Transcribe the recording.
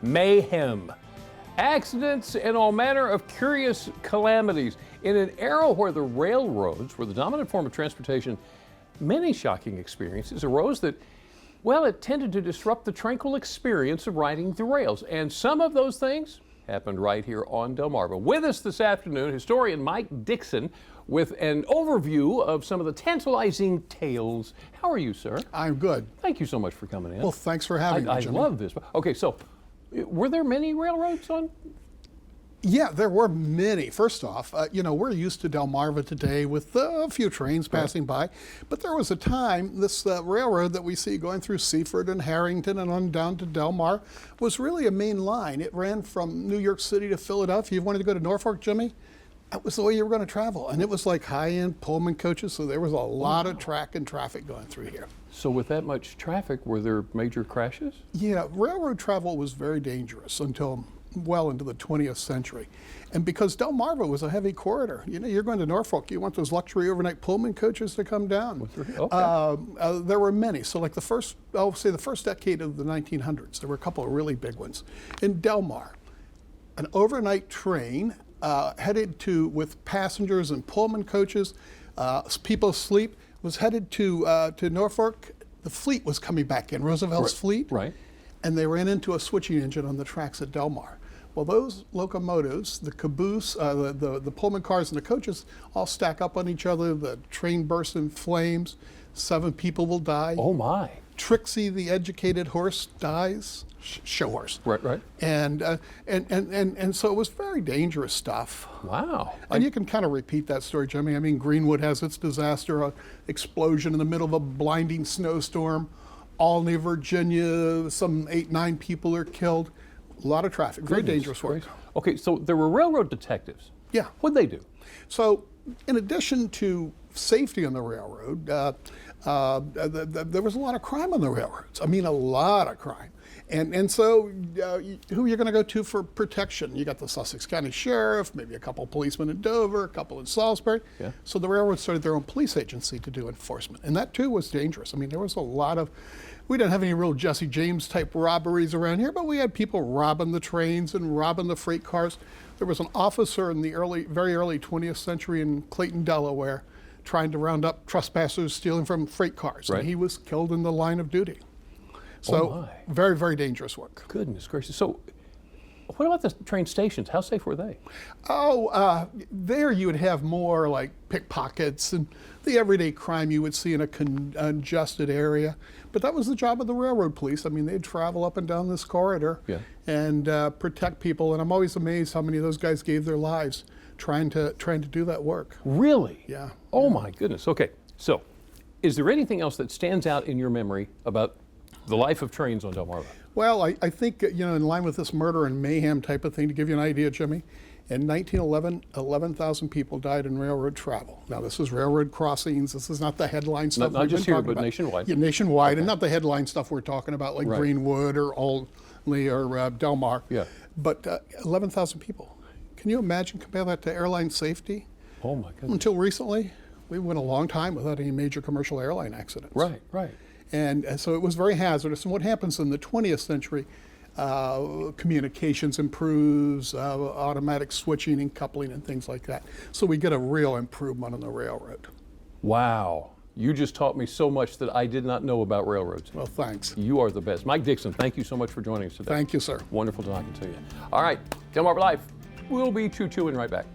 mayhem, accidents, and all manner of curious calamities. In an era where the railroads were the dominant form of transportation, many shocking experiences arose that, well, it tended to disrupt the tranquil experience of riding the rails. And some of those things happened right here on Delmarva. With us this afternoon, historian Mike Dixon with an overview of some of the tantalizing tales. How are you, sir? I'm good. Thank you so much for coming in. Well, thanks for having me, Jimmy. I love this. Okay, so were there many railroads on? Yeah, there were many. First off, we're used to Delmarva today with a few trains passing by, but there was a time this railroad that we see going through Seaford and Harrington and on down to Delmar was really a main line. It ran from New York City to Philadelphia. If you wanted to go to Norfolk, Jimmy, that was the way you were going to travel. And it was like high-end Pullman coaches, so there was a lot of track and traffic going through here. So with that much traffic, were there major crashes? Yeah, railroad travel was very dangerous until well into the 20th century. And because Delmarva was a heavy corridor, you're going to Norfolk, you want those luxury overnight Pullman coaches to come down. Okay. There were many. So like the first decade of the 1900s, there were a couple of really big ones. In Delmar, an overnight train headed to, with passengers and Pullman coaches, people asleep, was headed to Norfolk. The fleet was coming back in, Roosevelt's fleet. Right. And they ran into a switching engine on the tracks at Delmar. Well, those locomotives, the caboose, the Pullman cars and the coaches all stack up on each other. The train bursts in flames. 7 people will die. Oh my. Trixie, the educated horse, dies. Show horse. Right. And so it was very dangerous stuff. Wow. And you can kind of repeat that story, Jimmy. I mean, Greenwood has its disaster, an explosion in the middle of a blinding snowstorm. Albany, Virginia, some 8-9 people are killed. A lot of traffic, very dangerous work. Okay, so there were railroad detectives. Yeah. What'd they do? So in addition to safety on the railroad, there was a lot of crime on the railroads. I mean, a lot of crime. And so who are you going to go to for protection? You got the Sussex County Sheriff, maybe a couple policemen in Dover, a couple in Salisbury. Yeah. So the railroad started their own police agency to do enforcement. And that too was dangerous. I mean, there was a lot of, we didn't have any real Jesse James type robberies around here, but we had people robbing the trains and robbing the freight cars. There was an officer in the very early 20th century in Clayton, Delaware, trying to round up trespassers stealing from freight cars. Right. And he was killed in the line of duty. So very, very dangerous work. Goodness gracious. So what about the train stations? How safe were they? There you would have more like pickpockets and the everyday crime you would see in a congested area. But that was the job of the railroad police. I mean, they'd travel up and down this corridor and protect people. And I'm always amazed how many of those guys gave their lives trying to do that work. Really? Yeah. Oh my goodness. Okay. So is there anything else that stands out in your memory about the life of trains on Delmarva? Well, I think, in line with this murder and mayhem type of thing, to give you an idea, Jimmy, in 1911, 11,000 people died in railroad travel. Now, this is railroad crossings. This is not the headline stuff. Not just here, but nationwide. Yeah, nationwide, and not the headline stuff we're talking about, like Greenwood or Albany or Delmar. Yeah. But 11,000 people. Can you imagine, compare that to airline safety? Oh my goodness. Until recently, we went a long time without any major commercial airline accidents. Right. And so it was very hazardous. And what happens in the 20th century, communications improves, automatic switching and coupling and things like that. So we get a real improvement on the railroad. Wow. You just taught me so much that I did not know about railroads. Well, thanks. You are the best. Mike Dixon, thank you so much for joining us today. Thank you, sir. Wonderful talking to you. All right, DelmarvaLife, we'll be choo-chooing right back.